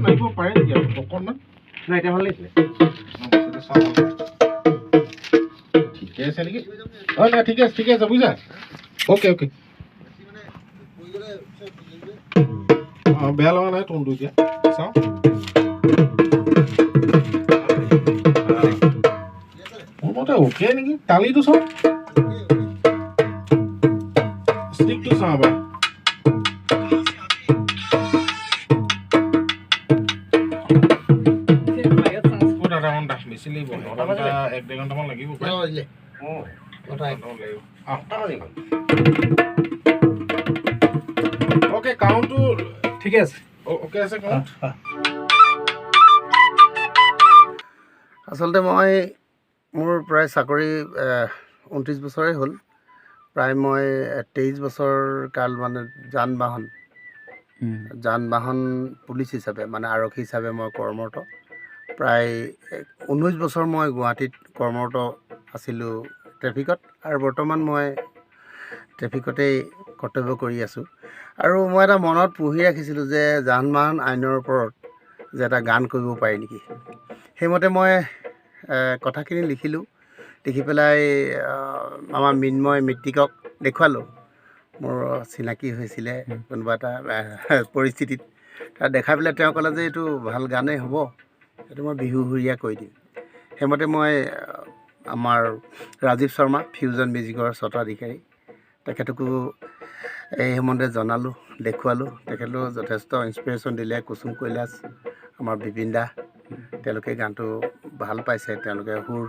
নাইব পাৰে নেকি অকণমান নাই এতিয়া ভাল লাগিছিলে ঠিকে আছে নেকি হয় নাই ঠিকে আছে বুজিছা অ'কে অঁ বেয়া লগা নাই টোনটো এতিয়া চাওঁ মোৰ মতে অ'কে নেকি তালিটো চাওঁ ষ্টিকটো চাওঁ বাৰু বেছি লাগিব 1-1.5 ঘণ্টামান লাগিব অ'কে কাউণ্টটো ঠিকে আছে অ'কে আছে কাউণ্ট আচলতে মই মোৰ প্ৰায় চাকৰি 29 বছৰেই হ'ল প্ৰায় মই 23 বছৰ কাল মানে যান বাহন পুলিচ হিচাপে মানে আৰক্ষী হিচাপে মই কৰ্মৰত প্ৰায় 19 বছৰ মই গুৱাহাটীত কৰ্মৰত আছিলোঁ ট্ৰেফিকত আৰু বৰ্তমান মই ট্ৰেফিকতেই কৰ্তব্য কৰি আছোঁ আৰু মই এটা মনত পুহি ৰাখিছিলোঁ যে যান বাহন আইনৰ ওপৰত যে এটা গান কৰিব পাৰি নেকি সেইমতে মই কথাখিনি লিখিলোঁ লিখি পেলাই আমাৰ মিন্ময় মিত্তিকক দেখুৱালোঁ মোৰ চিনাকি হৈছিলে কোনোবা এটা পৰিস্থিতিত তাত দেখাই পেলাই তেওঁ ক'লে যে এইটো ভাল গানেই হ'ব এইটো মই বিহু সুৰীয়া কৈ দিম সেইমতে মই আমাৰ ৰাজীৱ শৰ্মা ফিউজন মিউজিকৰ স্বত্বাধিকাৰী তেখেতকো এই সম্বন্ধে জনালোঁ দেখুৱালোঁ তেখেতলোক যথেষ্ট ইনস্পিৰেশ্যন দিলে কুসুম কৈলাশ আমাৰ বিপিন দা তেওঁলোকে গানটো ভাল পাইছে তেওঁলোকে সুৰ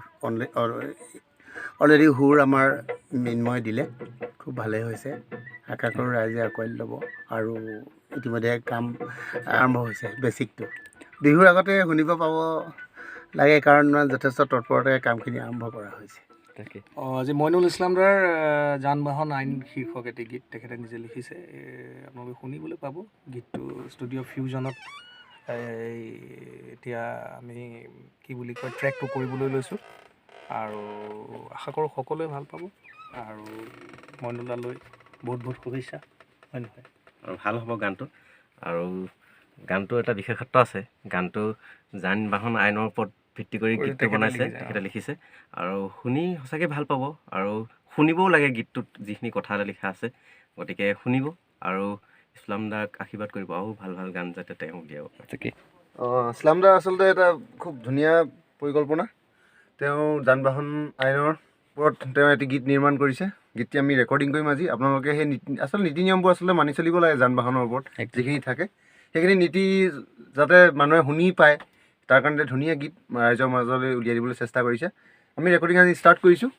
অলৰেডি সুৰ আমাৰ মিন্ময় দিলে খুব ভালেই হৈছে আশা কৰোঁ ৰাইজে আঁকোৱালি ল'ব আৰু ইতিমধ্যে কাম আৰম্ভ হৈছে বেছিকটো বিহুৰ আগতে শুনিব পাব লাগে কাৰণ যথেষ্ট তৎপৰতাৰে কামখিনি আৰম্ভ কৰা হৈছে তাকে আজি মইনুল ইছলাম দাৰ যান বাহন আইন শীৰ্ষক এটি গীত তেখেতে নিজে লিখিছে আপোনালোকে শুনিবলৈ পাব গীতটো ষ্টুডিঅ' ফিউজনত এতিয়া আমি কি বুলি কয় ট্ৰেকটো কৰিবলৈ লৈছোঁ আৰু আশা কৰোঁ সকলোৱে ভাল পাব আৰু মইনুলালৈ বহুত শুভেচ্ছা হয় নহয় আৰু ভাল হ'ব গানটো আৰু গানটো এটা বিশেষত্ব আছে গানটো যান বাহন আইনৰ ওপৰত ভিত্তি কৰি গীতটো বনাইছে তেখেতে লিখিছে আৰু শুনি সঁচাকৈ ভাল পাব আৰু শুনিবও লাগে গীতটোত যিখিনি কথা লিখা আছে গতিকে শুনিব আৰু ইছলাম দাক আশীৰ্বাদ কৰিব আৰু ভাল গান যাতে তেওঁ উলিয়াব তাকে ইছলাম দাৰ আচলতে এটা খুব ধুনীয়া পৰিকল্পনা তেওঁ যান বাহন আইনৰ ওপৰত তেওঁ এটি গীত নিৰ্মাণ কৰিছে গীতটি আমি ৰেকৰ্ডিং কৰিম আজি আপোনালোকে সেই আচলতে নীতি নিয়মবোৰ আচলতে মানি চলিব লাগে যান বাহনৰ ওপৰত যিখিনি থাকে সেইখিনি নীতি যাতে মানুহে শুনি পায় তাৰ কাৰণে ধুনীয়া গীত ৰাইজৰ মাজলৈ উলিয়াই দিবলৈ চেষ্টা কৰিছে আমি ৰেকৰ্ডিং আজি ষ্টাৰ্ট কৰিছোঁ